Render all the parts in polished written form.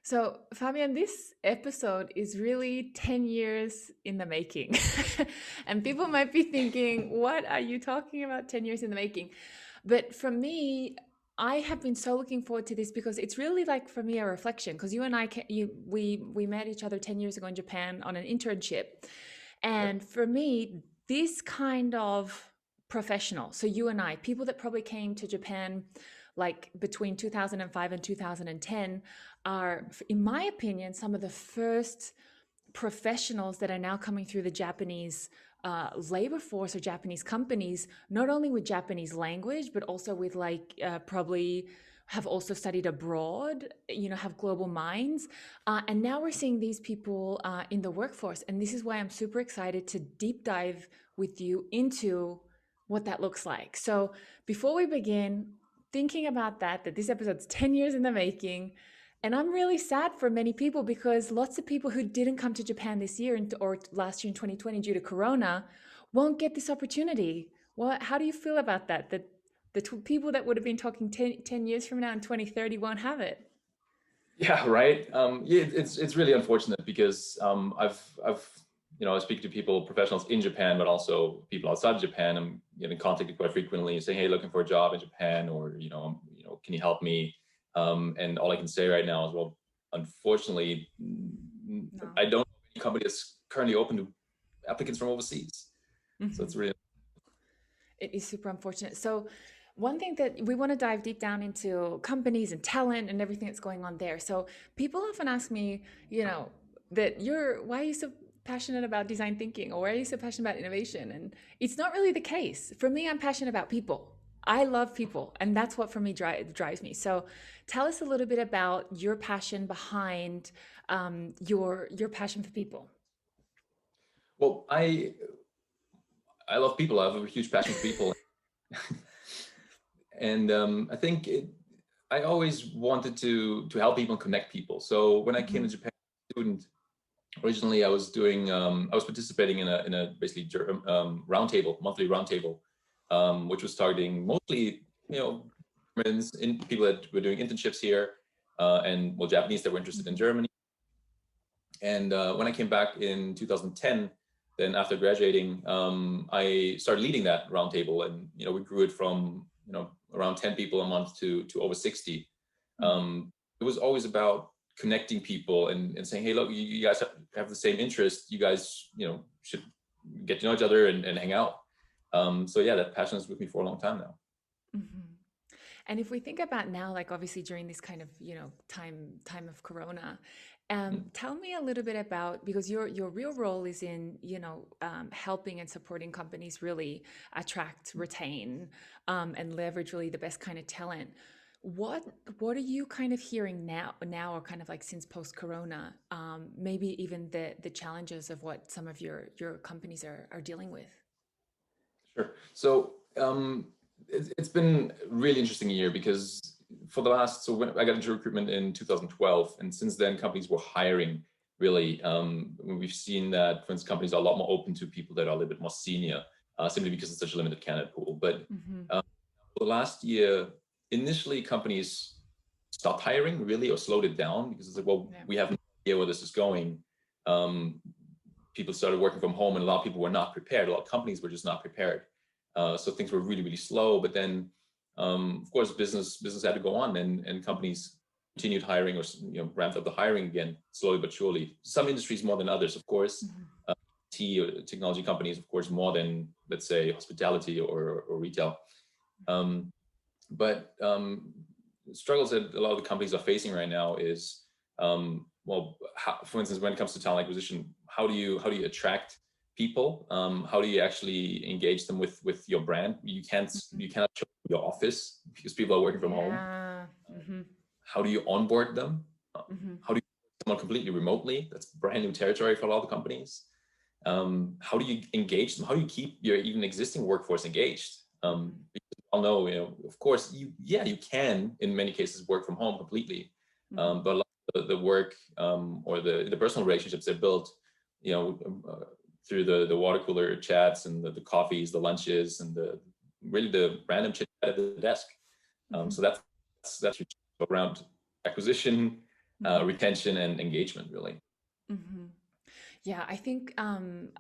So, Fabian, this episode is really 10 years in the making. And people might be thinking, what are you talking about 10 years in the making? But for me, I have been so looking forward to this because it's really like for me a reflection because you and I we met each other 10 years ago in Japan on an internship. Yep. And for me, this kind of professional, so you and I, people that probably came to Japan like between 2005 and 2010 are, in my opinion, some of the first professionals that are now coming through the Japanese labor force or Japanese companies, not only with Japanese language, but also with like probably have also studied abroad, have global minds. And now we're seeing these people in the workforce. And this is why I'm super excited to deep dive with you into what that looks like. So before we begin, thinking about that this episode's 10 years in the making, and I'm really sad for many people because lots of people who didn't come to Japan this year or last year in 2020 due to Corona won't get this opportunity. How do you feel about that? That the people that would have been talking 10 years from now in 2030 won't have it? Yeah, right. Yeah, it's really unfortunate because I've I speak to people, professionals in Japan, but also people outside of Japan. I'm getting contacted quite frequently, saying, "Hey, looking for a job in Japan," or can you help me? And all I can say right now is, well, unfortunately, No. I don't know of any company that's currently open to applicants from overseas. So it's Mhm. really It is super unfortunate. So, one thing that we want to dive deep down into companies and talent and everything that's going on there. So, people often ask me, that why are you so passionate about design thinking or why are you so passionate about innovation? And it's not really the case. For me, I'm passionate about people. I love people, and that's what for me drives me. So, tell us a little bit about your passion behind your passion for people. well. I love people. I have a huge passion for people. And I think I always wanted to help people and connect people. So when I came to Hmm. Japan as a student, originally I was participating in a basically roundtable, monthly roundtable, which was targeting mostly Germans, people that were doing internships here, and well, Japanese that were interested in Hmm. Germany. And when I came back in 2010, then after graduating, I started leading that roundtable, and we grew it from around 10 people a month to over 60. Hmm. It was always about connecting people and saying, hey, look, you guys have the same interest. You guys should get to know each other and hang out. So yeah, that passion is with me for a long time now. Hmm. And if we think about now, like obviously during this kind of time of Corona, Mm. tell me a little bit about because your real role is in helping and supporting companies really attract, retain, and leverage really the best kind of talent. What what are you kind of hearing now or kind of like since post Corona? Maybe even the challenges of what some of your companies are dealing with. Sure. So it's been a really interesting year because so when I got into recruitment in 2012, and since then companies were hiring really. We've seen that, for instance, companies are a lot more open to people that are a little bit more senior, simply because it's such a limited candidate pool. But Hmm. um, for the last year, initially companies stopped hiring really or slowed it down because it's like, well, Yeah. we have no idea where this is going. Um, People started working from home, and a lot of people were not prepared. A lot of companies were just not prepared. So things were really, really slow. But then, of course, business had to go on, and companies continued hiring or ramped up the hiring again, slowly but surely. Some industries more than others, of course. Hmm. T or technology companies, of course, more than, let's say, hospitality or retail. Um, but struggles that a lot of the companies are facing right now is, for instance, when it comes to talent acquisition, how do you attract people? How do you actually engage them with your brand? You cannot show your office because people are working from home. Yeah. Hmm. How do you onboard them? Hmm. How do you someone completely remotely? That's brand new territory for a lot of companies. How do you engage them? How do you keep your even existing workforce engaged? Because we all know, of course, you can in many cases work from home completely, Hmm. but a lot of the work or the personal relationships are built, you know, uh, through the water cooler chats and the coffees, the lunches, and the really the random chit chat at the desk. Hmm. So that's around acquisition, retention and engagement, really. Mm-hmm. Yeah, I think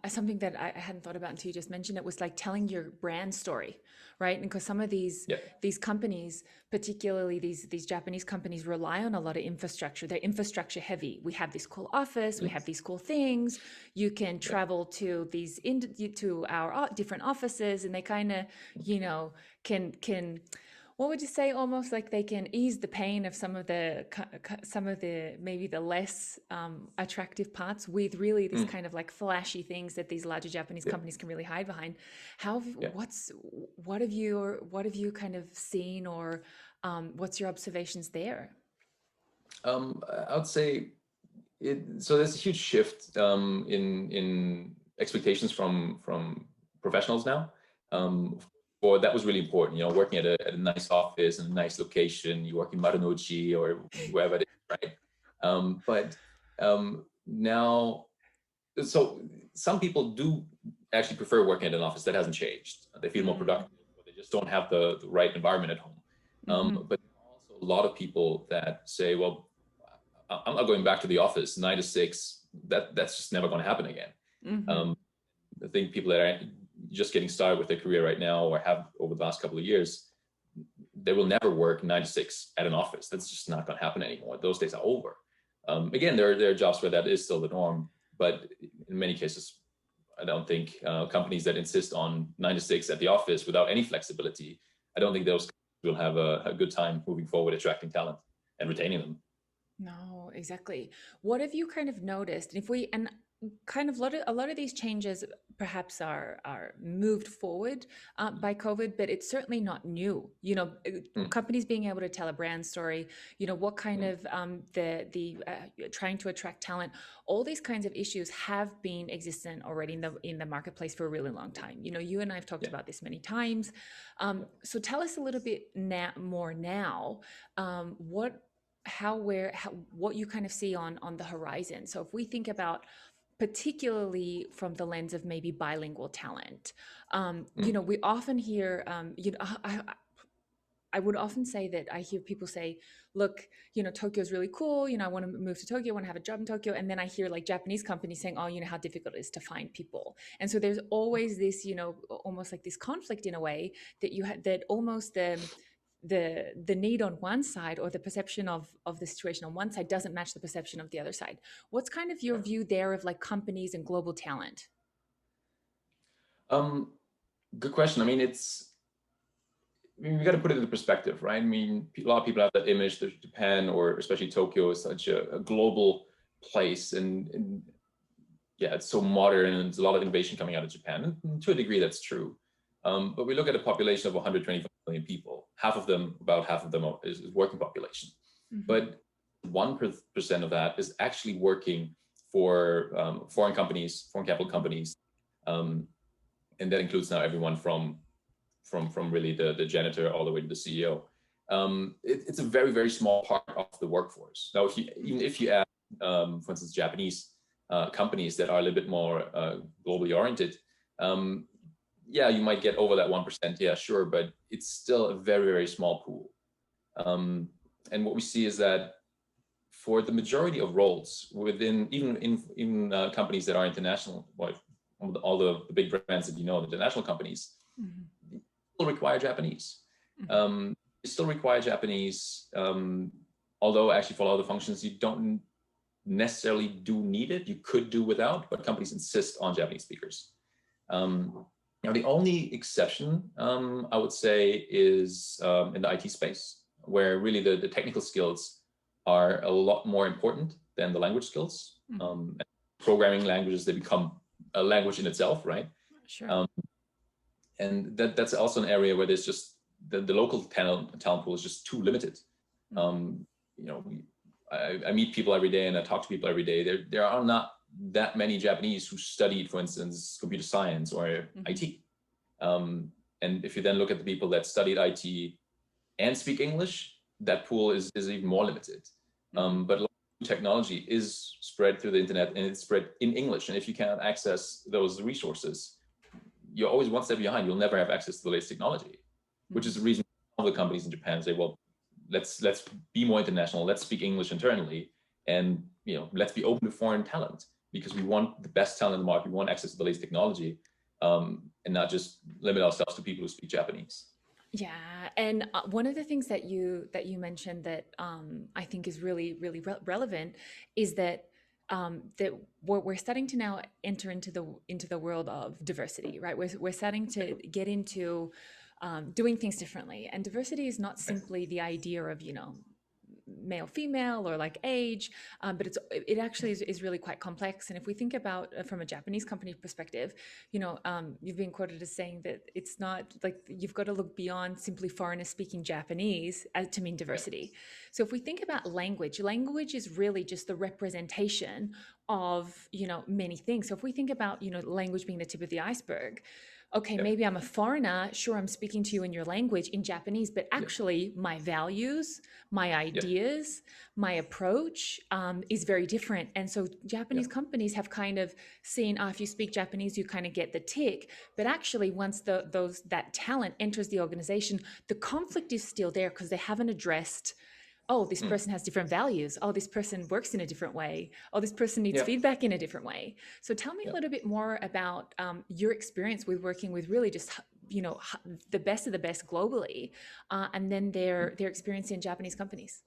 something that I hadn't thought about until you just mentioned it was like telling your brand story, right? And because some of Yeah. these companies, particularly these Japanese companies, rely on a lot of infrastructure. They're infrastructure heavy. We have this cool office, we have these cool things. You can Yeah. travel to to our different offices, and they kind of, can what would you say, almost like they can ease the pain of some of the maybe the less attractive parts with really this kind of like flashy things that these larger Japanese Yeah. companies can really hide behind. How Yeah. what have you kind of seen, or what's your observations there? I would say so there's a huge shift in expectations from professionals now. For that was really important, working at a nice office and a nice location. You work in Marunouchi or wherever it is, right? But now, so some people do actually prefer working at an office. That hasn't changed. They feel more productive, or they just don't have the right environment at home. But also a lot of people that say, well, I'm not going back to the office 9 to 6. That's just never going to happen again. I think people that are just getting started with their career right now, or have over the last couple of years, they will never work 9 to 6 at an office. That's just not going to happen anymore. Those days are over. Again, there are jobs where that is still the norm, but in many cases, I don't think companies that insist on 9 to 6 at the office without any flexibility, I don't think those will have a good time moving forward, attracting talent and retaining them. No, exactly. What have you kind of noticed? If we and kind of a lot of these changes perhaps are moved forward by COVID, but it's certainly not new. Companies being able to tell a brand story. What kind of the trying to attract talent. All these kinds of issues have been existent already in the marketplace for a really long time. You and I have talked about this many times. So tell us a little bit more now. What you kind of see on the horizon. So if we think about, particularly from the lens of maybe bilingual talent, we often hear, I would often say that I hear people say, look, Tokyo's really cool. I want to move to Tokyo, I want to have a job in Tokyo. And then I hear like Japanese companies saying, oh, how difficult it is to find people. And so there's always this, almost like this conflict in a way that almost the need on one side, or the perception of the situation on one side, doesn't match the perception of the other side. What's kind of your view there of like companies and global talent? Good question. I mean, we got to put it into perspective, right? I mean, a lot of people have that image that Japan, or especially Tokyo, is such a global place, and yeah, it's so modern, and there's a lot of innovation coming out of Japan. And to a degree, that's true. But we look at a population of 125 million people. About half of them is working population. But 1% of that is actually working for foreign companies, foreign capital companies, and that includes now everyone from really the janitor all the way to the CEO. It's a very, very small part of the workforce. Now, even if you add, for instance, Japanese companies that are a little bit more globally oriented, yeah, you might get over that 1%. Yeah, sure, but it's still a very, very small pool. And what we see is that for the majority of roles within, even in companies that are international, like all the big brands that the international companies, still require Japanese. You still require Japanese, although actually for all the functions you don't necessarily do need it. You could do without, but companies insist on Japanese speakers. Now, the only exception, I would say, is in the IT space, where really the technical skills are a lot more important than the language skills. Programming languages, they become a language in itself, right? Sure. And that's also an area where there's just the local talent pool is just too limited. I meet people every day and I talk to people every day. There are not that many Japanese who studied, for instance, computer science or IT. And if you then look at the people that studied IT and speak English, that pool is even more limited. But a lot of technology is spread through the internet, and it's spread in English. And if you cannot access those resources, you're always one step behind. You'll never have access to the latest technology, which is the reason all the companies in Japan say, well, let's be more international. Let's speak English internally. And let's be open to foreign talent, because we want the best talent in the market. We want access to the latest technology, and not just limit ourselves to people who speak Japanese. Yeah, and one of the things that you mentioned that I think is really relevant is that that we're starting to now enter into the world of diversity, right? We're starting to get into doing things differently, and diversity is not simply the idea of male female or like age, but it actually is really quite complex. And if we think about from a Japanese company perspective, you've been quoted as saying that it's not like you've got to look beyond simply foreigners speaking Japanese to mean diversity. So if we think about language is really just the representation of many things. So if we think about language being the tip of the iceberg, okay, Yeah, maybe I'm a foreigner, sure, I'm speaking to you in your language in Japanese, but yeah, actually my values, my yeah, ideas, my approach is very different. And so yeah. Japanese companies have kind of seen, if you speak Japanese, you kind of get the tick. But actually, once that talent enters the organization, the conflict is still there because they haven't addressed, oh, this Mm, person has different values. Oh, this person works in a different way. Oh, this person needs yeah, feedback in a different way. So tell me a yeah. little bit more about your experience with working with really just the best of the best globally, and then their experience in Japanese companies.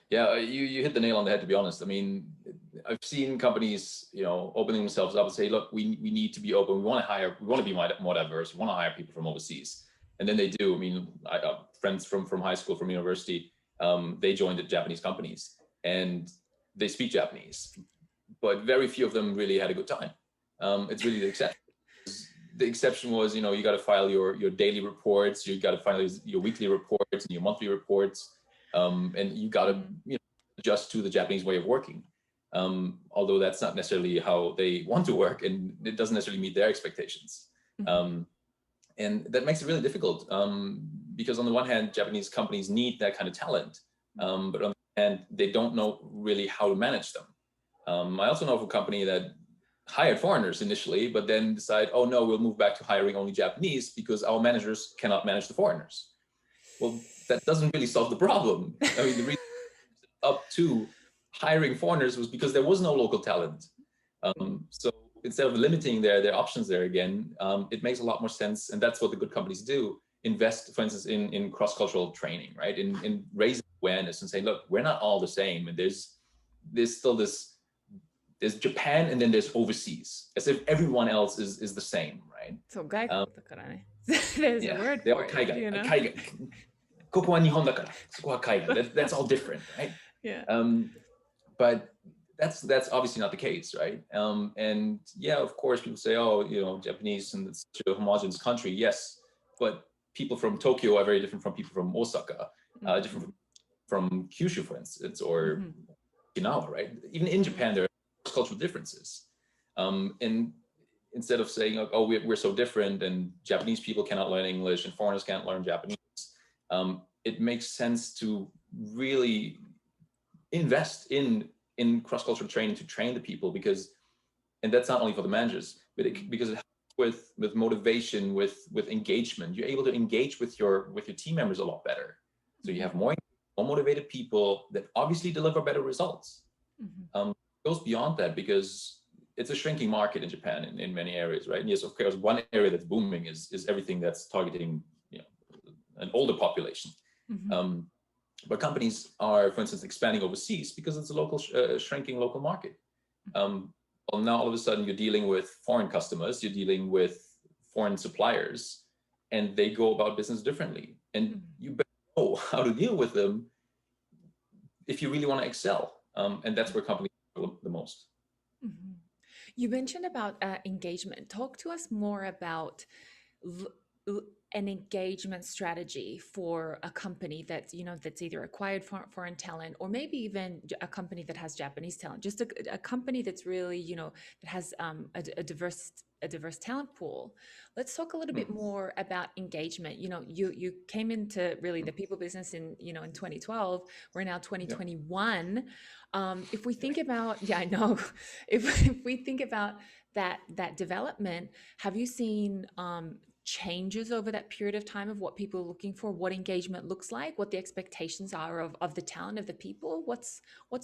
Yeah, you hit the nail on the head, to be honest. I mean, I've seen companies, opening themselves up and say, look, we need to be open. We want to be more diverse. We want to hire people from overseas. And then they do. I mean, friends from high school, from university, they joined the Japanese companies and they speak Japanese, but very few of them really had a good time. It's really the exception. The exception was, you got to file your daily reports, you got to file your weekly reports and your monthly reports, and you got to adjust to the Japanese way of working. Although that's not necessarily how they want to work, and it doesn't necessarily meet their expectations. Mm-hmm. And that makes it really difficult, because on the one hand, Japanese companies need that kind of talent, but on the other hand, they don't know really how to manage them. I also know of a company that hired foreigners initially, but then decide, oh no, we'll move back to hiring only Japanese because our managers cannot manage the foreigners. Well, that doesn't really solve the problem. I mean, the reason up to hiring foreigners was because there was no local talent. So instead of limiting their options there again, it makes a lot more sense. And that's what the good companies do. Invest, for instance, in cross-cultural training, right? In raising awareness and saying, look, we're not all the same. And there's still there's Japan and then there's overseas, as if everyone else is the same, right? So, gai Um, there's a yeah, word they're all for it, kaigai. Kaigai. ここは日本だから、そこは海外. That's all different, right? Yeah. But that's obviously not the case, right? And yeah, of course, people say, oh, Japanese and it's such a homogenous country. Yes, but people from Tokyo are very different from people from Osaka, different from Kyushu, for instance, or Okinawa, right? Even in Japan, there are cultural differences. And instead of saying, oh, we're so different and Japanese people cannot learn English and foreigners can't learn Japanese, it makes sense to really invest in cross-cultural training to train the people, because, and that's not only for the managers, but because it helps with motivation, with engagement. You're able to engage with your team members a lot better. So you have more motivated people that obviously deliver better results. It goes beyond that, because it's a shrinking market in Japan in many areas, right? And yes, of course, one area that's booming is everything that's targeting an older population. But companies are, for instance, expanding overseas because it's a local shrinking local market. Well, now all of a sudden you're dealing with foreign customers, you're dealing with foreign suppliers, and they go about business differently. And you better know how to deal with them if you really want to excel. And that's where companies struggle the most. You mentioned about engagement. Talk to us more about an engagement strategy for a company that's that's either acquired foreign talent, or maybe even a company that has Japanese talent, just a company that's really that has a diverse talent pool. Let's talk a little bit more about engagement. You came into really the people business in in 2012. We're now 2021. If we think about, yeah, I know, if we think about that development, have you seen changes over that period of time of what people are looking for, what engagement looks like, what the expectations are of the talent of the people? What's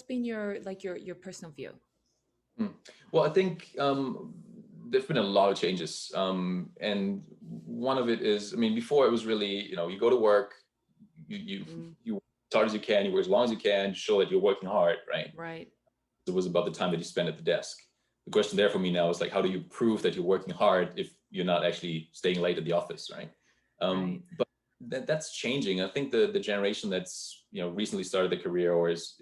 been your personal view? Mm. Well, I think there've been a lot of changes, and one of it is, I mean, before it was really, you go to work, Mm, you work as hard as you can, you work as long as you can, show that you're working hard, right? right. It was about the time that you spend at the desk. The question there for me now is like, how do you prove that you're working hard if you're not actually staying late at the office, right? Right. But that's changing. I think the generation that's recently started their career or is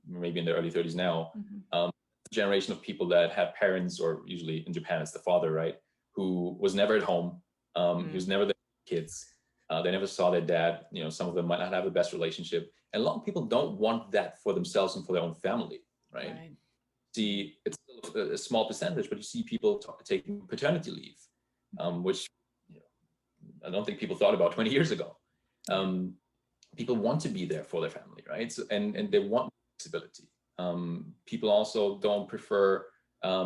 maybe in their early 30s now, Hmm. generation of people that have parents, or usually in Japan it's the father, right, who was never at home. He was Mm, never there with kids. They never saw their dad. Some of them might not have the best relationship, and a lot of people don't want that for themselves and for their own family, right? right. See, it's still a small percentage, but you see people taking paternity leave, which I don't think people thought about 20 years ago. Yeah. Um, People want to be there for their family, right? So, and they want flexibility. People also don't prefer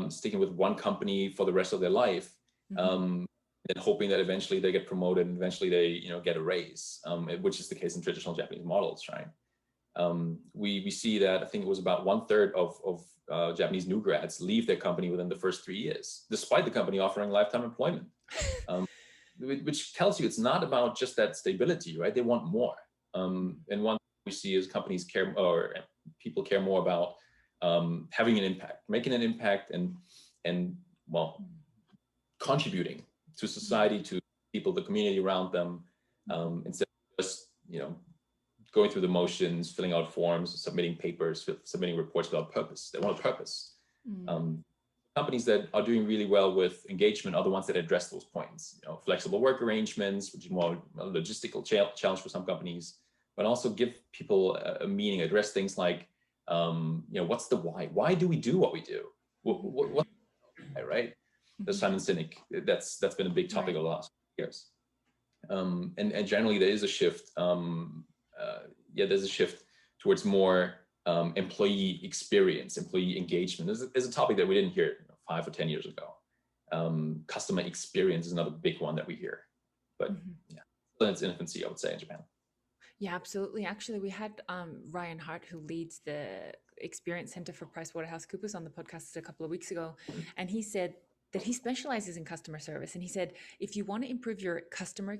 sticking with one company for the rest of their life, Hmm. um, and hoping that eventually they get promoted and eventually they get a raise, which is the case in traditional Japanese models, right? We see that I think it was about 1/3 of Japanese new grads leave their company within the first 3 years, despite the company offering lifetime employment, um, which tells you it's not about just that stability, right? They want more. And one thing we see is companies care, or people care more about having an impact, making an impact, and well, contributing to society, to people, the community around them, instead of just going through the motions, filling out forms, submitting papers, submitting reports without purpose. They want a purpose. Mm. Um, Companies that are doing really well with engagement are the ones that address those points. Flexible work arrangements, which is more a logistical challenge for some companies, but also give people a meaning, address things like, what's the why? Why do we do what we do? What right? The Mhm. Simon Sinek. That's been a big topic Right. of the last years. And generally there is a shift. There's a shift towards more employee experience, employee engagement. There's a topic that we didn't hear 5 or 10 years ago. Customer experience is another big one that we hear, but Mhm. yeah, still in its infancy, I would say, in Japan. Yeah, absolutely. Actually, we had Ryan Hart, who leads the Experience Center for PricewaterhouseCoopers, on the podcast a couple of weeks ago, and he said that he specializes in customer service. And he said, if you want to improve your customer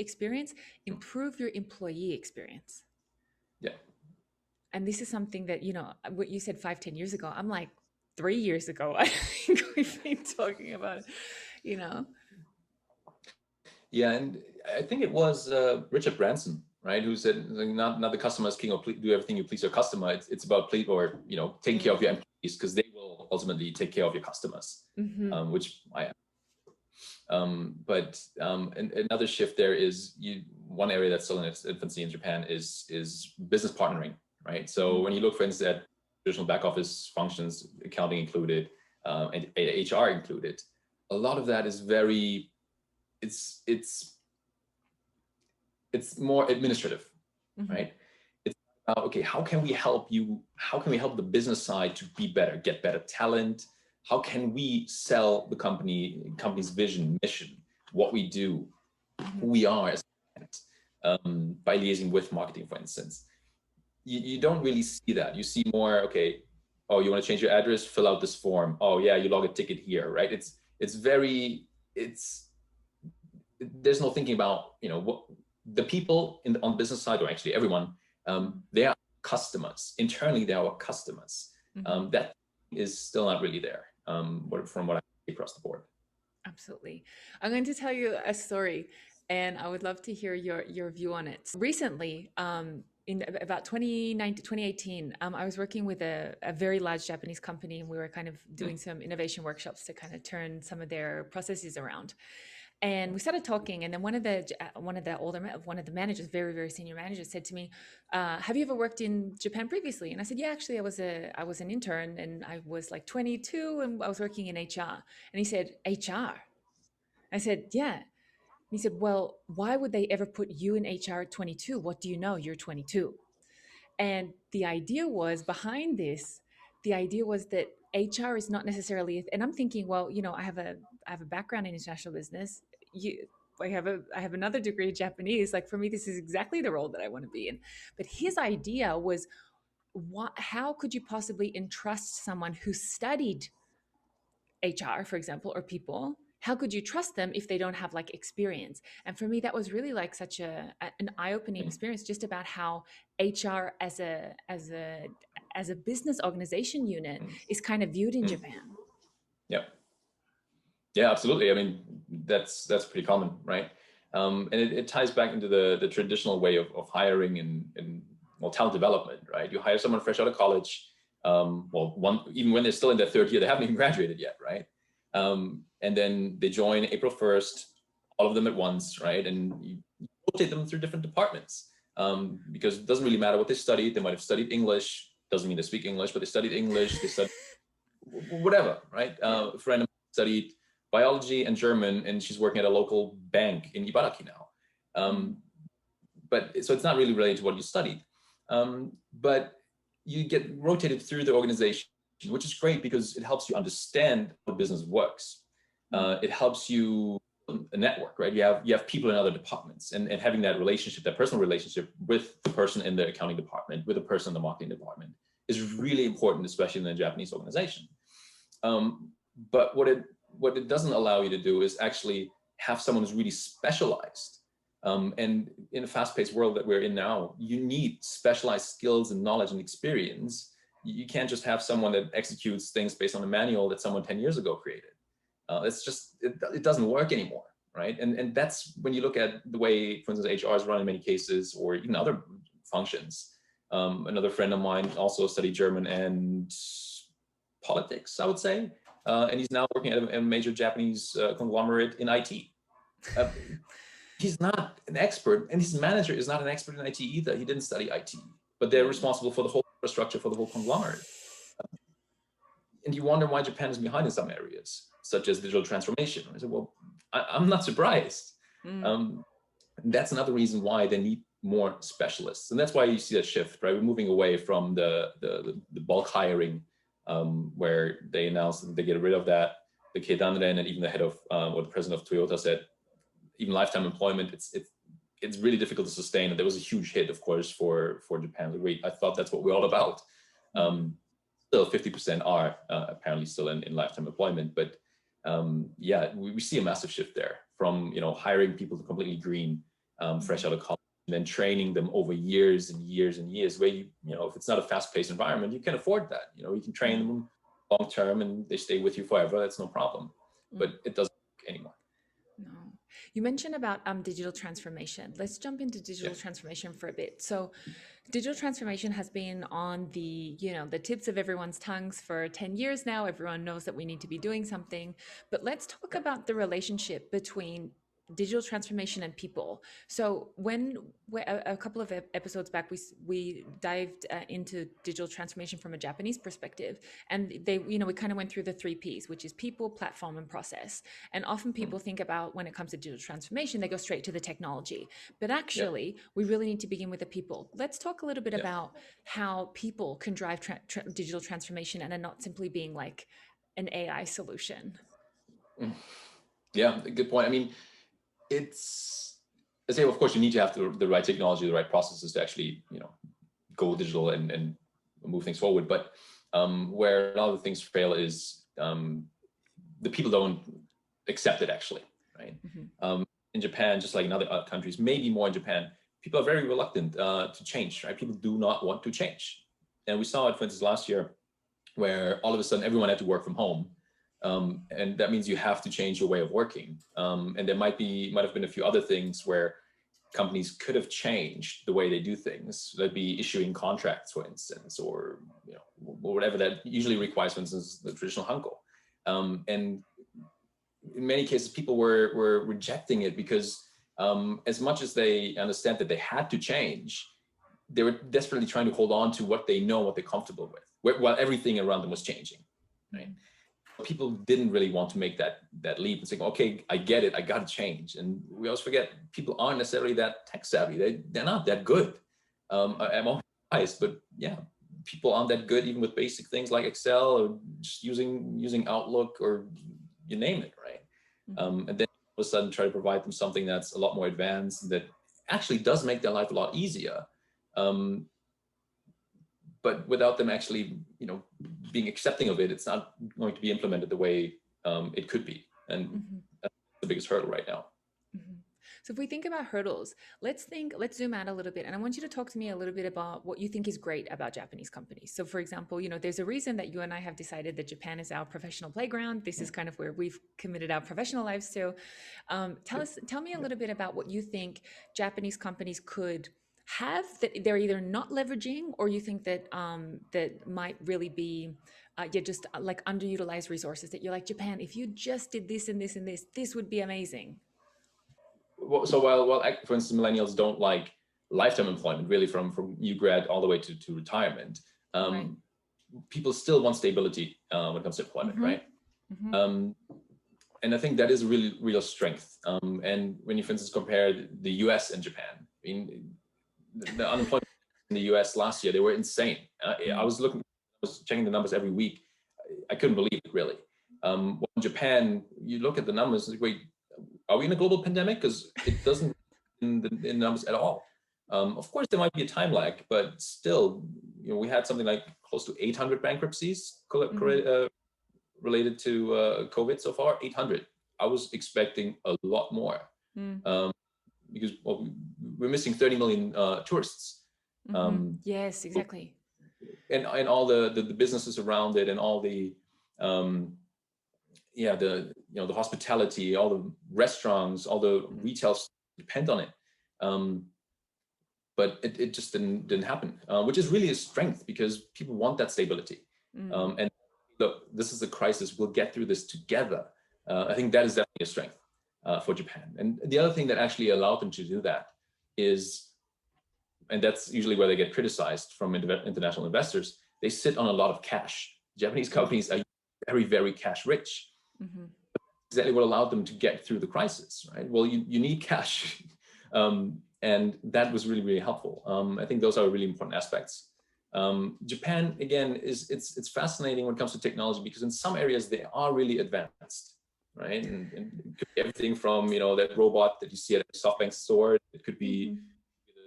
experience, improve your employee experience. Yeah. And this is something that, what you said 5, 10 years ago, I'm like 3 years ago. I think we've been talking about it, you know? Yeah, and I think it was Richard Branson, right, who said like, not the customer is king, or do everything you please your customer. It's about please, or taking care of your employees, because they will ultimately take care of your customers, Mm-hmm. which I. But another shift there is one area that's still in its infancy in Japan is business partnering, right? So Mm-hmm. when you look, for instance, at traditional back office functions, accounting included, and HR included, a lot of that is very it's more administrative, Mm-hmm. right? It's about, okay, how can we help you? How can we help the business side to be better, get better talent? How can we sell the company's vision, mission, what we do, Mm-hmm. who we are as a brand, by liaising with marketing, for instance? You don't really see that. You see more, okay, oh, you want to change your address? Fill out this form. Oh yeah, you log a ticket here, right? It's very it's there's no thinking about what the people on the business side, or actually everyone, they are customers internally. They are our customers. Mm-hmm. That is still not really there, from what I see across the board. Absolutely. I'm going to tell you a story, and I would love to hear your view on it. Recently, in about 2019, 2018, I was working with a very large Japanese company, and we were kind of doing some innovation workshops to kind of turn some of their processes around. And we started talking, and then one of the managers, very very senior managers, said to me, "Have you ever worked in Japan previously?" And I said, "Yeah, actually, I was an intern, and I was like 22, and I was working in HR." And he said, "HR?" I said, "Yeah." And he said, "Well, why would they ever put you in HR at 22? What do you know? You're 22." And the idea was behind this, the idea was that HR is not necessarily, and I'm thinking, well, I have a background in international business. I have another degree in Japanese. Like for me, this is exactly the role that I want to be in. But his idea was, how could you possibly entrust someone who studied HR, for example, or people? How could you trust them if they don't have like experience? And for me, that was really like such an eye-opening experience, just about how HR as a business organization unit is kind of viewed in Japan. Yeah. Yeah, absolutely. I mean, that's pretty common, right? And it ties back into the traditional way of hiring and well, talent development, right? You hire someone fresh out of college, even when they're still in their third year, they haven't even graduated yet, right? And then they join April 1st, all of them at once, right? And you rotate them through different departments, because it doesn't really matter what they studied. They might have studied English, doesn't mean they speak English, but they studied English, they studied whatever, right? A friend of mine studied biology and German, and she's working at a local bank in Ibaraki now. But so it's not really related to what you studied. But you get rotated through the organization, which is great because it helps you understand how the business works. It helps you a network, right? You have people in other departments, and having that relationship, that personal relationship with the person in the accounting department, with the person in the marketing department is really important, especially in a Japanese organization. But what it doesn't allow you to do is actually have someone who's really specialized. And in a fast-paced world that we're in now, you need specialized skills and knowledge and experience. You can't just have someone that executes things based on a manual that someone 10 years ago created. It's just, it doesn't work anymore, right? And that's when you look at the way, for instance, HR is run in many cases, or even other functions. Another friend of mine also studied German and politics, I would say. And he's now working at a major Japanese conglomerate in IT. He's not an expert, and his manager is not an expert in IT either. He didn't study IT, but they're responsible for the whole infrastructure for the whole conglomerate. And you wonder why Japan is behind in some areas, such as digital transformation. I said, well, I'm not surprised. That's another reason why they need more specialists. And that's why you see that shift, right? We're moving away from the bulk hiring, where they announced that they get rid of that. The Keidanren, and even the head of, or the president of Toyota said, even lifetime employment, it's really difficult to sustain. And there was a huge hit, of course, for Japan. Like, I thought that's what we're all about. Still 50% are apparently still in lifetime employment. But yeah, we see a massive shift there from, hiring people to completely green, fresh out of college, and then training them over years and years and years, where if it's not a fast-paced environment, you can afford that. You can train them long term and they stay with you forever. That's no problem. But it doesn't work anymore. No. You mentioned about digital transformation. Let's jump into digital transformation for a bit. So digital transformation has been on the tips of everyone's tongues for 10 years now. Everyone knows that we need to be doing something. But let's talk about the relationship between digital transformation and people. So when a couple of episodes back, we dived into digital transformation from a Japanese perspective, and we kind of went through the 3 Ps, which is people, platform, and process. And often people think about, when it comes to digital transformation, they go straight to the technology, but actually we really need to begin with the people. Let's talk a little bit about how people can drive digital transformation and are not simply being like an AI solution. Yeah, good point. I mean, I say, of course, you need to have the right technology, the right processes to actually, go digital and move things forward. But where a lot of things fail is the people don't accept it, actually, right? In Japan, just like in other countries, maybe more in Japan, people are very reluctant to change, right? People do not want to change. And we saw it, for instance, last year, where all of a sudden everyone had to work from home. And that means you have to change your way of working. And there might have been a few other things where companies could have changed the way they do things. That'd be issuing contracts, for instance, or whatever that usually requires, for instance, the traditional hanko. And in many cases, people were rejecting it because as much as they understand that they had to change, they were desperately trying to hold on to what they know, what they're comfortable with, while everything around them was changing, right? People didn't really want to make that leap and say, okay, I get it, I got to change. And we always forget, people aren't necessarily that tech savvy. They're not that good. I'm always biased, but yeah, people aren't that good, even with basic things like Excel or just using Outlook or you name it, right? And then of a sudden try to provide them something that's a lot more advanced that actually does make their life a lot easier. But without them actually, being accepting of it, it's not going to be implemented the way it could be. And that's the biggest hurdle right now. So if we think about hurdles, let's zoom out a little bit. And I want you to talk to me a little bit about what you think is great about Japanese companies. So for example, there's a reason that you and I have decided that Japan is our professional playground. This is kind of where we've committed our professional lives to. Tell me a little bit about what you think Japanese companies could have that they're either not leveraging, or you think that that might really be just like underutilized resources that you're like, Japan, if you just did this and this and this would be amazing. So while for instance, millennials don't like lifetime employment, really from new grad all the way to retirement, Right. people still want stability when it comes to employment, right? And I think that is a really real strength. And when you, for instance, compare the US and Japan, I mean, the unemployment in the US last year, they were insane. I was checking the numbers every week. I couldn't believe it, really. In Japan, you look at the numbers, like, wait, are we in a global pandemic? Because it doesn't in the numbers at all. Of course, there might be a time lag, but still, we had something like close to 800 bankruptcies related to COVID so far. 800. I was expecting a lot more because we're missing 30 million tourists. Yes, exactly. And all the businesses around it, and all the the hospitality, all the restaurants, all the retail depend on it. But it just didn't happen, which is really a strength because people want that stability. And look, this is a crisis. We'll get through this together. I think that is definitely a strength for Japan. And the other thing that actually allowed them to do that is, and that's usually where they get criticized from international investors, they sit on a lot of cash. Japanese companies are very, very cash rich. Exactly what allowed them to get through the crisis, right? Well, you need cash. And that was really, really helpful. I think those are really important aspects. Japan, again, it's fascinating when it comes to technology, because in some areas they are really advanced, right? And it could be everything from, that robot that you see at a SoftBank store. It could be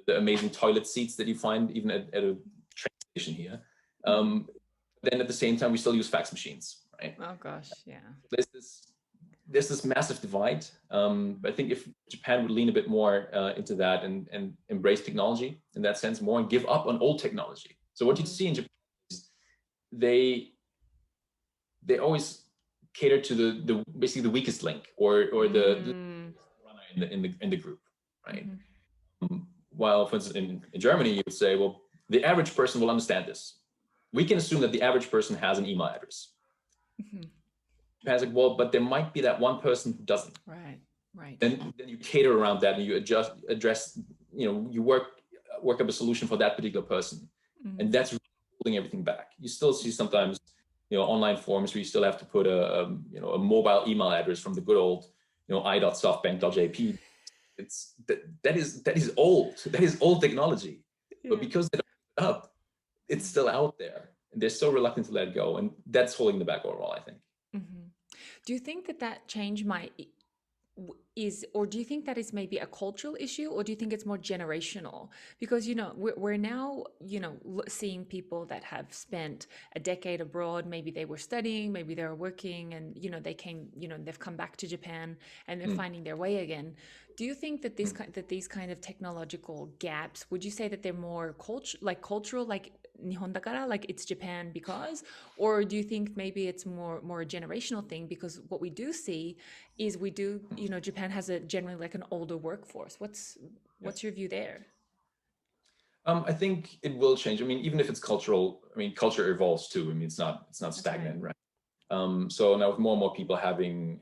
the amazing toilet seats that you find even at a train station here. Then at the same time, we still use fax machines, right? Oh gosh, yeah. There's this massive divide. But I think if Japan would lean a bit more into that and embrace technology in that sense more, and give up on old technology. So what you see in Japan is they always cater to the basically the weakest link or the runner in the group, right? While, for instance, in Germany, you would say, well, the average person will understand this. We can assume that the average person has an email address. Japan's like, well, but there might be that one person who doesn't. Right. Then you cater around that, and you address, you work up a solution for that particular person. And that's really holding everything back. You still see sometimes, online forums where you still have to put a mobile email address from the good old, i.softbank.jp. That is old. That is old technology. But because they don't put it up, it's still out there, and they're so reluctant to let it go, and that's holding them back overall, I think. Do you think that change or do you think that is maybe a cultural issue, or do you think it's more generational? Because we're now seeing people that have spent a decade abroad. Maybe they were studying, maybe they were working, and they came, they've come back to Japan and they're finding their way again. Do you think that these kind of technological gaps, would you say that they're more cultural, like Nihon dakara, like it's Japan because, or do you think maybe it's more a generational thing? Because what we do see is Japan has generally like an older workforce. What's your view there? I think it will change. I mean, even if it's cultural, culture evolves too. I mean, it's not stagnant, right? So now with more and more people having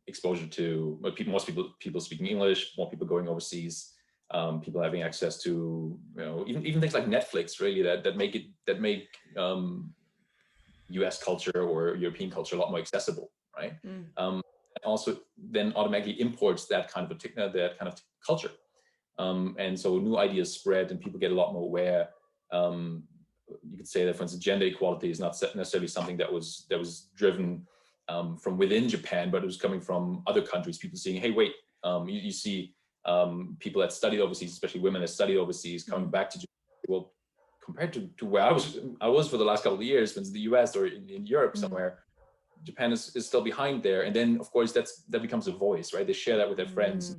exposure to most people speaking English, more people going overseas, people having access to even things like Netflix, really that make US culture or European culture a lot more accessible, right? Also then automatically imports that kind of culture, and so new ideas spread and people get a lot more aware. You could say that, for instance, gender equality is not necessarily something that was driven from within Japan, but it was coming from other countries. People saying, "Hey, wait, you see people that studied overseas, especially women that studied overseas, coming back to Japan." Well, compared to where I was for the last couple of years, when it's the US or in Europe somewhere, Japan is still behind there. And then of course that becomes a voice, right? They share that with their friends.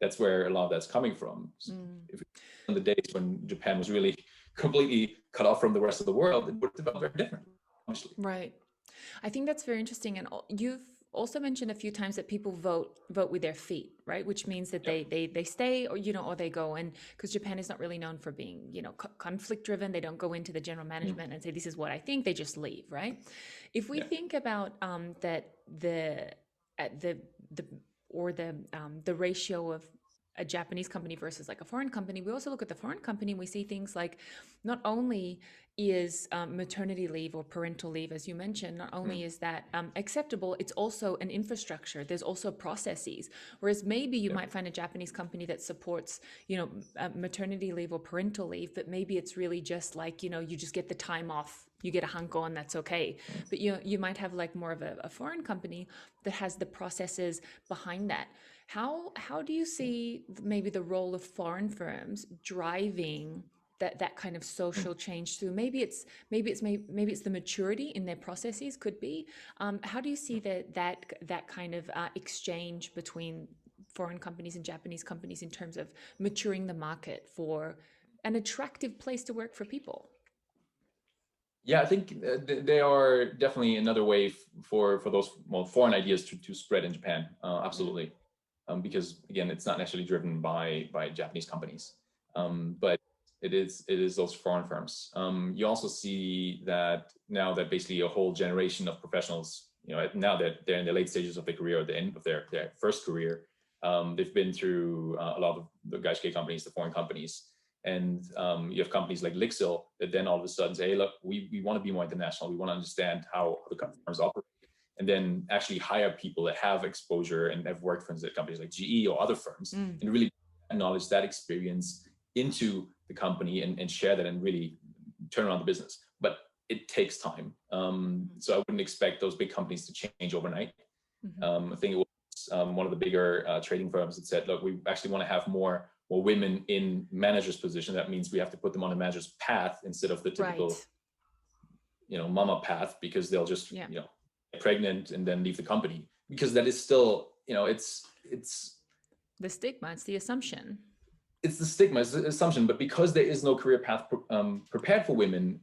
That's where a lot of that's coming from. If in the days when Japan was really completely cut off from the rest of the world, it would develop very different, honestly. Right. I think that's very interesting. And you've also mentioned a few times that people vote with their feet, right? Which means that they stay, or or they go. And because Japan is not really known for being conflict driven, they don't go into the general management and say, this is what I think. They just leave, right? If we think about that the ratio of a Japanese company versus like a foreign company, we also look at the foreign company and we see things like, not only is maternity leave or parental leave, as you mentioned, not only is that acceptable, it's also an infrastructure. There's also processes. Whereas maybe you might find a Japanese company that supports, maternity leave or parental leave, but maybe it's really just like, you just get the time off, you get a hanko and that's okay. But you might have like more of a foreign company that has the processes behind that. How do you see maybe the role of foreign firms driving that kind of social change through? Maybe it's the maturity in their processes, could be. How do you see that kind of exchange between foreign companies and Japanese companies in terms of maturing the market for an attractive place to work for people? Yeah, I think they are definitely another way for those foreign ideas to spread in Japan. Absolutely, because again, it's not necessarily driven by Japanese companies, but it is those foreign firms. You also see that now that basically a whole generation of professionals, now that they're in the late stages of their career, or the end of their first career, they've been through a lot of the gaishikei companies, the foreign companies. And you have companies like Lixil that then all of a sudden say, hey, look, we want to be more international. We want to understand how the firms operate, and then actually hire people that have exposure and have worked for companies like GE or other firms, and really acknowledge that experience into the company and share that and really turn around the business. But it takes time. So I wouldn't expect those big companies to change overnight. I think it was one of the bigger trading firms that said, look, we actually want to have more women in managers' position. That means we have to put them on a manager's path instead of the typical, mama path, because they'll just, get pregnant and then leave the company, because that is still, it's the stigma, it's the assumption. It's the stigma, it's the assumption. But because there is no career path prepared for women,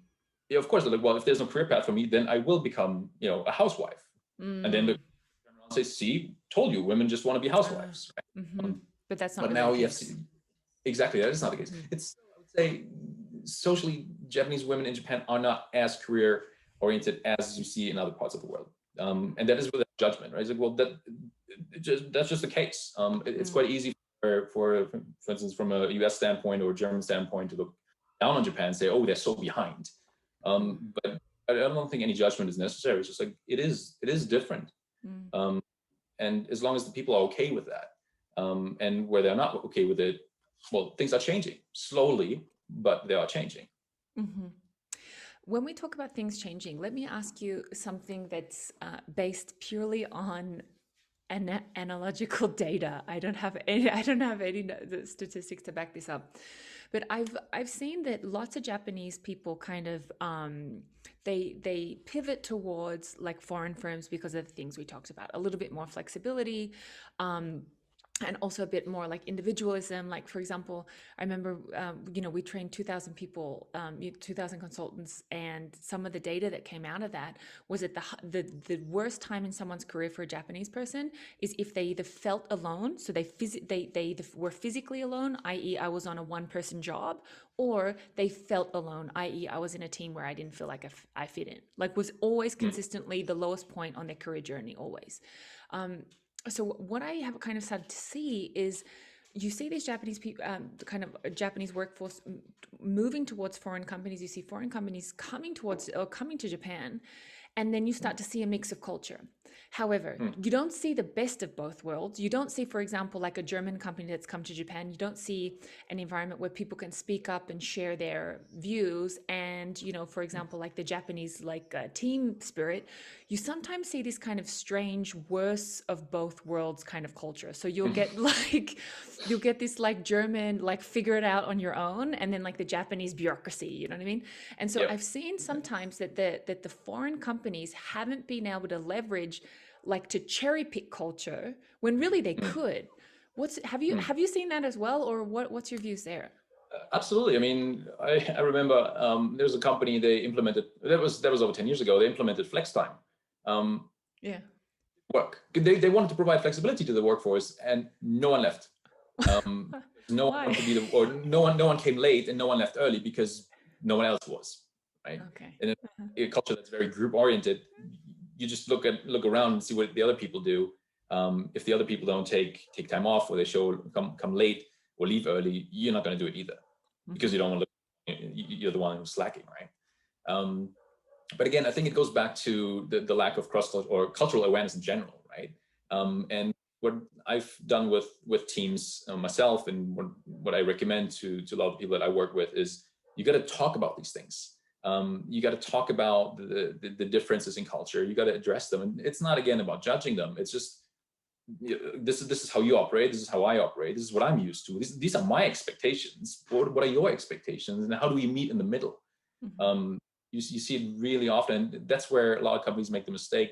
of course, they're like, well, if there's no career path for me, then I will become, a housewife. And then the say, see, told you, women just want to be housewives, right? But that's not. But really now the you case. have to, exactly, that is not the case. It's, I would say, socially, Japanese women in Japan are not as career oriented as you see in other parts of the world, and that is without judgment, right? It's like, well, that's just the case. It's quite easy for instance, from a US standpoint or German standpoint, to look down on Japan and say, oh, they're so behind. But I don't think any judgment is necessary. It's just like, it is different. And as long as the people are okay with that, and where they're not okay with it, well, things are changing slowly, but they are changing. When we talk about things changing, let me ask you something that's based purely on analogical data. I don't have any statistics to back this up, but I've seen that lots of Japanese people kind of they pivot towards like foreign firms because of the things we talked about, a little bit more flexibility, and also a bit more like individualism. Like, for example, I remember, we trained 2,000 people, 2,000 consultants, and some of the data that came out of that was that the worst time in someone's career for a Japanese person is if they either felt alone, so they either were physically alone, i.e. I was on a one-person job, or they felt alone, i.e. I was in a team where I didn't feel like I fit in. Like, was always consistently the lowest point on their career journey, always. So what I have kind of started to see is, you see these Japanese people, kind of Japanese workforce moving towards foreign companies. You see foreign companies coming to Japan, and then you start to see a mix of culture. However, you don't see the best of both worlds. You don't see, for example, like a German company that's come to Japan, you don't see an environment where people can speak up and share their views. And, you know, for example, like the Japanese, like team spirit, you sometimes see this kind of strange, worse of both worlds kind of culture. So you'll get like, you'll get this like German, like figure it out on your own, and then like the Japanese bureaucracy, you know what I mean? And so Yep. I've seen sometimes that the foreign companies haven't been able to leverage like to cherry pick culture when really they could. Have you seen that as well, or what's your views there? Absolutely. I mean, I remember there's a company they implemented, that was over 10 years ago, they implemented flex time. Yeah. Work. They wanted to provide flexibility to the workforce, and no one left. No one Why? wanted to be the, or no one came late, and no one left early because no one else was, right? Okay. And in a culture that's very group oriented, you just look around and see what the other people do. If the other people don't take time off, or they come late or leave early, you're not going to do it either, because you don't want to look, you're the one who's slacking, right? But again, I think it goes back to the lack of or cultural awareness in general, right? And what I've done with teams myself, and what I recommend to a lot of people that I work with, is you got to talk about these things. You got to talk about the differences in culture. You got to address them, and it's not again about judging them. It's just, this is how you operate. This is how I operate. This is what I'm used to. These are my expectations. What are your expectations, and how do we meet in the middle? You see it really often, and that's where a lot of companies make the mistake.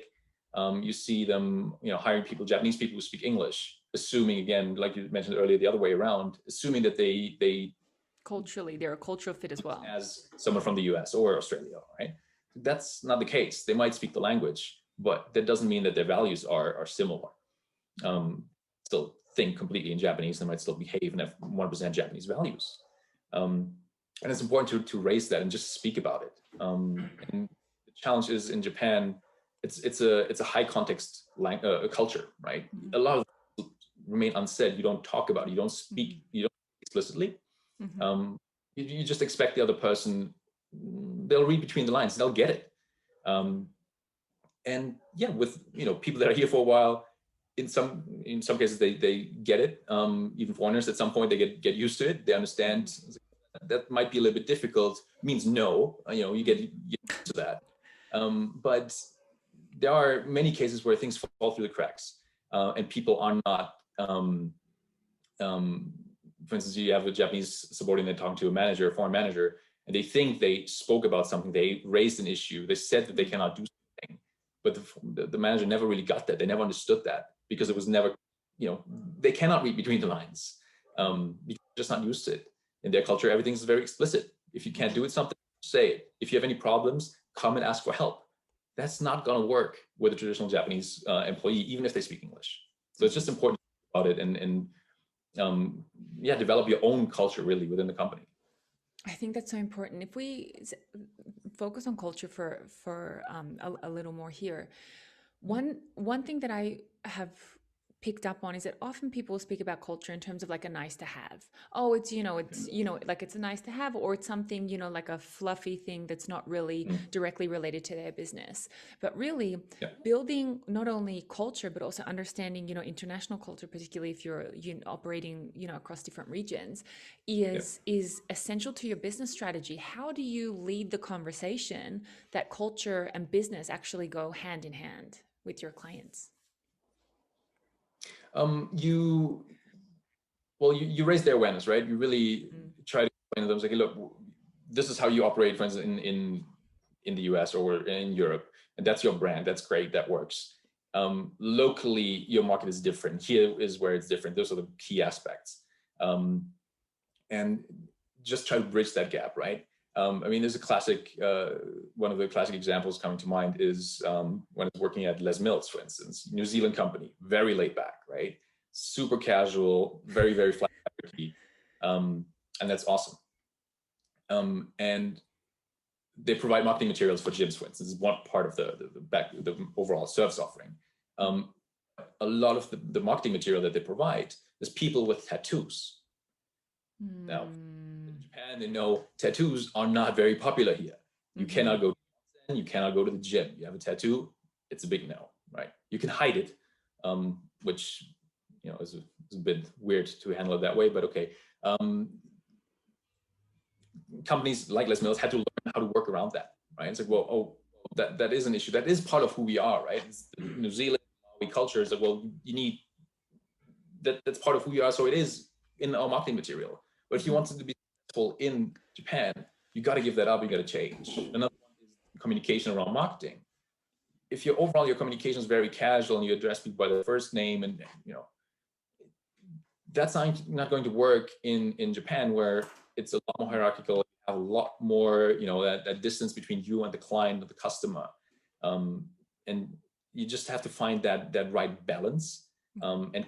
You see them, hiring Japanese people who speak English, assuming, again, like you mentioned earlier, the other way around, assuming that they Culturally, they're a cultural fit as well. as someone from the US or Australia, right? That's not the case. They might speak the language, but that doesn't mean that their values are similar. Still think completely in Japanese, they might still behave and have 1% Japanese values. And it's important to raise that and just speak about it. And the challenge is, in Japan, it's a high context culture, right? A lot of things remain unsaid. You don't talk about it. You don't speak. You don't speak explicitly. You just expect the other person. They'll read between the lines. They'll get it. And yeah, with people that are here for a while, in some cases they get it. Even foreigners, at some point, they get used to it. They understand. That might be a little bit difficult. It means no, you get used to that. But there are many cases where things fall through the cracks, and people are not. For instance, you have a Japanese subordinate talking to a foreign manager, and they think they spoke about something. They raised an issue. They said that they cannot do something, but the manager never really got that. They never understood that, because it was never, they cannot read between the lines, because they're just not used to it. In their culture, everything is very explicit. If you can't do it, something, say it. If you have any problems, come and ask for help. That's not going to work with a traditional Japanese employee, even if they speak English. So it's just important to think about it, and develop your own culture really within the company. I think that's so important. If we focus on culture for a little more here, one thing that I have picked up on is that often people speak about culture in terms of like a nice to have. Oh, it's like it's a nice to have, or it's something like a fluffy thing that's not really directly related to their business. But really, building not only culture but also understanding international culture, particularly if you're operating across different regions, is essential to your business strategy. How do you lead the conversation that culture and business actually go hand in hand with your clients? You raise their awareness, right? You really try to explain to them, like, look, this is how you operate, for instance, in the US or in Europe, and that's your brand. That's great. That works. Locally, your market is different. Here is where it's different. Those are the key aspects. And just try to bridge that gap, right? There's a classic, one of the classic examples coming to mind is when I was working at Les Mills, for instance, New Zealand company, very laid back, right? Super casual, very, very flat hierarchy. And that's awesome. And they provide marketing materials for gyms, for instance, is one part of the overall service offering. A lot of the marketing material that they provide is people with tattoos. Now, in Japan, they know tattoos are not very popular here. You cannot go to the gym. You have a tattoo, it's a big no. right? You can hide it, which, you know, is a bit weird to handle it that way, but okay. Companies like Les Mills had to learn how to work around that, right? It's like, well, oh, that is an issue. That is part of who we are, right? It's the New Zealand culture is like, well, you need that's part of who you are. So it is in our marketing material. But if you want it to be successful in Japan, you got to give that up. You got to change. Another one is communication around marketing. If your communication is very casual and you address people by their first name, and you know, that's not going to work in Japan, where it's a lot more hierarchical. You have a lot more, you know, that distance between you and the client or the customer, and you just have to find that right balance. And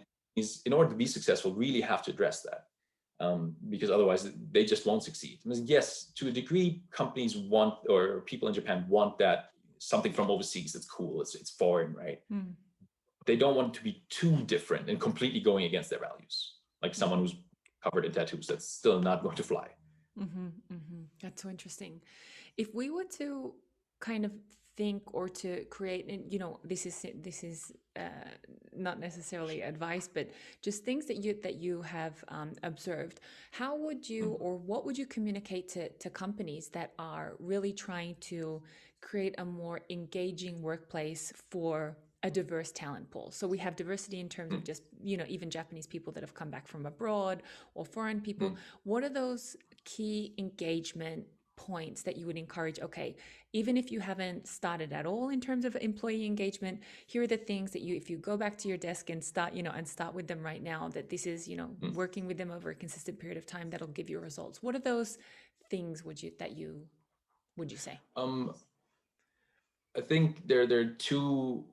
in order to be successful, really have to address that, because otherwise they just won't succeed. I mean, yes, to a degree, companies want, or people in Japan want that something from overseas that's cool, it's foreign, right? They don't want it to be too different and completely going against their values. Like someone who's covered in tattoos, that's still not going to fly. That's so interesting. If we were to kind of think or to create, and you know, this is not necessarily advice, but just things that you have observed. How would you, or what would you communicate to companies that are really trying to create a more engaging workplace for a diverse talent pool? So we have diversity in terms of just, you know, even Japanese people that have come back from abroad or foreign people. What are those key engagement points that you would encourage? Okay, even if you haven't started at all in terms of employee engagement, here are the things that if you go back to your desk and start, you know, and start with them right now, that this is, you know, working with them over a consistent period of time, that'll give you results. What are those things would you say? I think there are two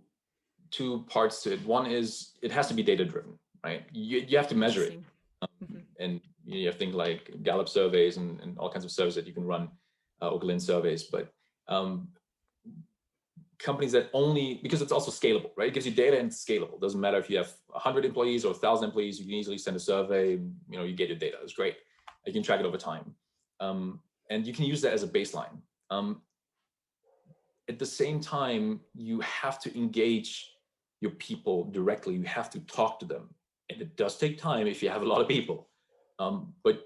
parts to it. One is it has to be data driven, right? You have to measure it. And you have things like Gallup surveys and all kinds of surveys that you can run, or Glynn surveys. But companies that only, because it's also scalable, right? It gives you data and it's scalable. Doesn't matter if you have 100 employees or 1,000 employees, you can easily send a survey, you know, you get your data. It's great. You can track it over time. And you can use that as a baseline. At the same time, you have to engage your people directly. You have to talk to them. And it does take time if you have a lot of people, but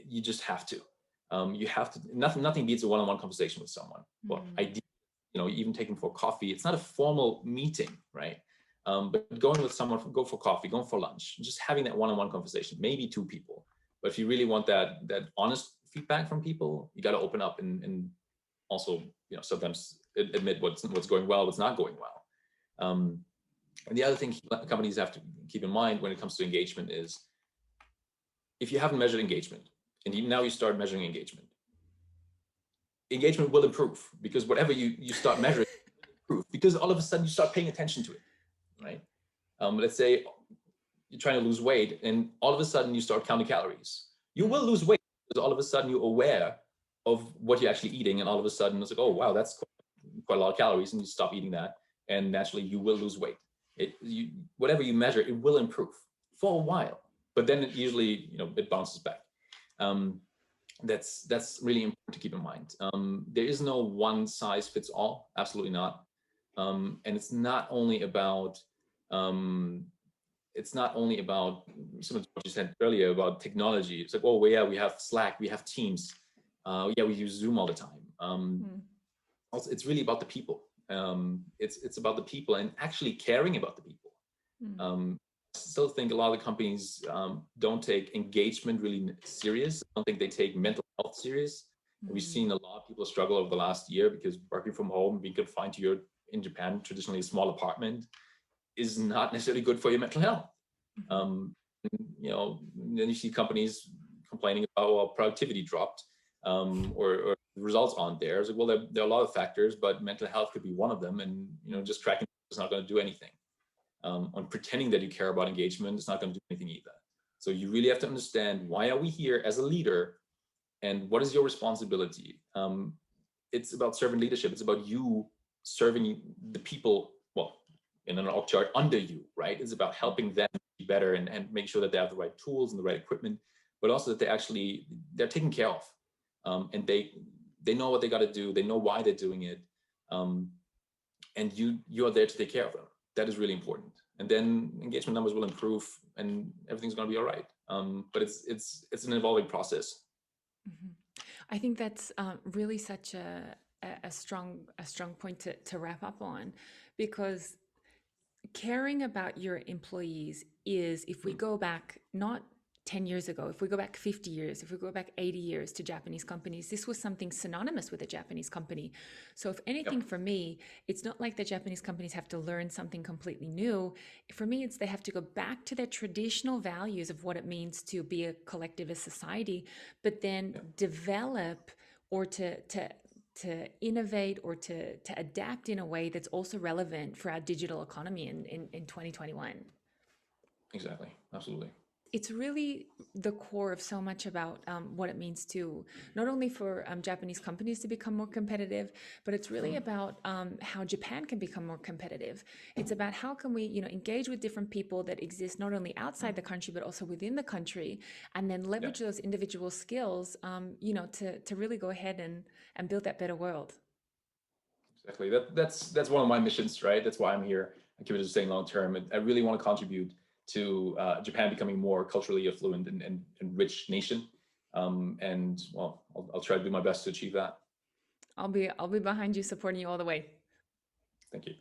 you just have to. You have to. Nothing beats a one-on-one conversation with someone. Well, ideally, you know, even taking for coffee. It's not a formal meeting, right? But going with someone, go for coffee, going for lunch, just having that one-on-one conversation. Maybe two people. But if you really want that honest feedback from people, you got to open up and also, you know, sometimes admit what's going well, what's not going well. And the other thing companies have to keep in mind when it comes to engagement is, if you haven't measured engagement, and now you start measuring engagement will improve, because whatever you start measuring will improve, because all of a sudden you start paying attention to it, right? Let's say you're trying to lose weight, and all of a sudden you start counting calories. You will lose weight, because all of a sudden you're aware of what you're actually eating, and all of a sudden it's like, oh wow, that's quite a lot of calories, and you stop eating that, and naturally you will lose weight. Whatever you measure, it will improve for a while, but then it usually, you know, it bounces back. That's really important to keep in mind. There is no one size fits all, absolutely not. And it's not only about some of what you said earlier about technology. It's like, oh well, yeah, we have Slack, we have Teams, yeah, we use Zoom all the time. Also, it's really about the people. It's about the people and actually caring about the people. I still think a lot of the companies don't take engagement really serious. I don't think they take mental health serious. We've seen a lot of people struggle over the last year, because working from home, being confined to in Japan, traditionally a small apartment, is not necessarily good for your mental health. You know, then you see companies complaining about, well, productivity dropped, or the results aren't there. It's like, well, there are a lot of factors, but mental health could be one of them. And, you know, just cracking is not going to do anything. On pretending that you care about engagement, it's not going to do anything either. So you really have to understand, why are we here as a leader, and what is your responsibility? It's about servant leadership. It's about you serving the people, well, in an org chart under you, right? It's about helping them be better and make sure that they have the right tools and the right equipment, but also that they're taken care of, and they know what they got to do. They know why they're doing it, and you are there to take care of them. that is really important. And then engagement numbers will improve and everything's going to be all right. But it's an evolving process. Mhm. I think that's really such a strong point to wrap up on, because caring about your employees is, if we go back not 10 years ago, if we go back 50 years, if we go back 80 years to Japanese companies, this was something synonymous with a Japanese company. So if anything, Yep. for me, it's not like the Japanese companies have to learn something completely new. For me, it's they have to go back to their traditional values of what it means to be a collectivist society, but then Yep. develop or to innovate or to adapt in a way that's also relevant for our digital economy in 2021. Exactly. Absolutely. It's really the core of so much about what it means to not only for Japanese companies to become more competitive, but it's really about how Japan can become more competitive. It's about how can we, engage with different people that exist not only outside the country but also within the country, and then Yeah. leverage those individual skills, to really go ahead and build that better world. Exactly. That's one of my missions, right? That's why I'm here. I'm committed to staying long term. I really want to contribute to Japan becoming more culturally affluent and rich nation. And well, I'll try to do my best to achieve that. I'll be behind you, supporting you all the way. Thank you.